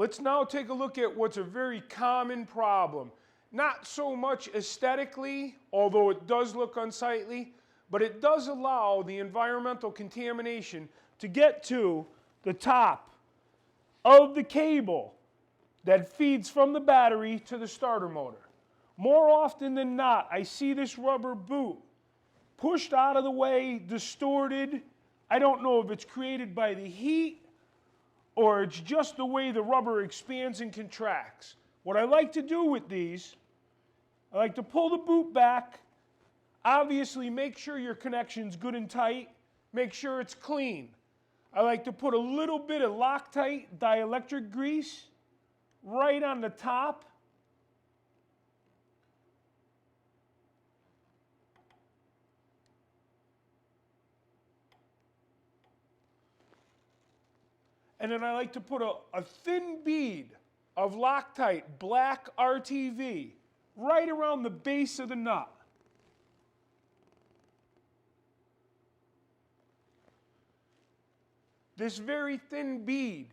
Let's now take a look at what's a very common problem. Not so much aesthetically, although it does look unsightly, but it does allow the environmental contamination to get to the top of the cable that feeds from the battery to the starter motor. More often than not, I see this rubber boot pushed out of the way, distorted. I don't know if it's created by the heat or it's just the way the rubber expands and contracts. What I like to do with these, I like to pull the boot back. Obviously, make sure your connection's good and tight. Make sure it's clean. I like to put a little bit of Loctite dielectric grease right on the top. And then I like to put a thin bead of Loctite black RTV right around the base of the nut. This very thin bead,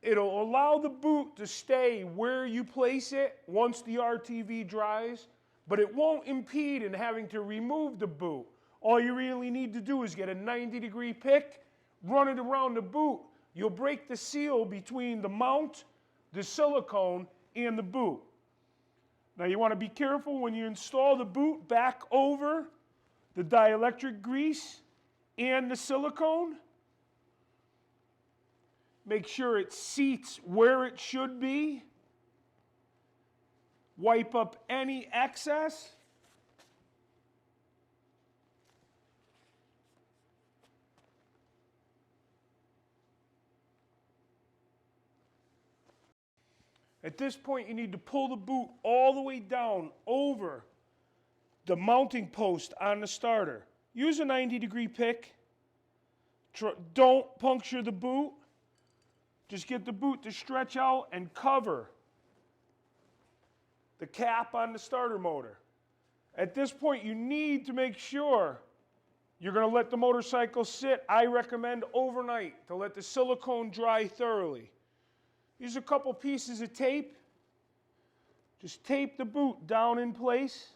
it'll allow the boot to stay where you place it once the RTV dries, but it won't impede in having to remove the boot. All you really need to do is get a 90-degree pick, run it around the boot. You'll break the seal between the mount, the silicone, and the boot. Now you want to be careful when you install the boot back over the dielectric grease and the silicone. Make sure it seats where it should be. Wipe up any excess. At this point, you need to pull the boot all the way down over the mounting post on the starter. Use a 90-degree pick. Don't puncture the boot. Just get the boot to stretch out and cover the cap on the starter motor. At this point, you need to make sure you're going to let the motorcycle sit. I recommend overnight to let the silicone dry thoroughly. Use a couple pieces of tape. Just tape the boot down in place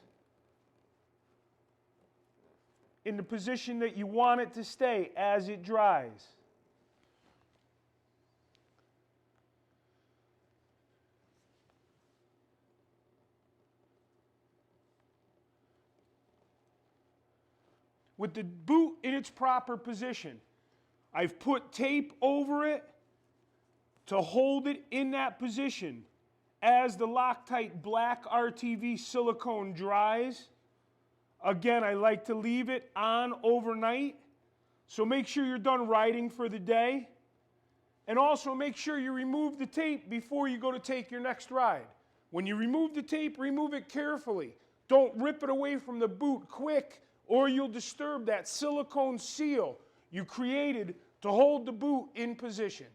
in the position that you want it to stay as it dries. With the boot in its proper position, I've put tape over it to hold it in that position as the Loctite black RTV silicone dries. Again, I like to leave it on overnight, so make sure you're done riding for the day. And also make sure you remove the tape before you go to take your next ride. When you remove the tape, remove it carefully. Don't rip it away from the boot quick, or you'll disturb that silicone seal you created to hold the boot in position.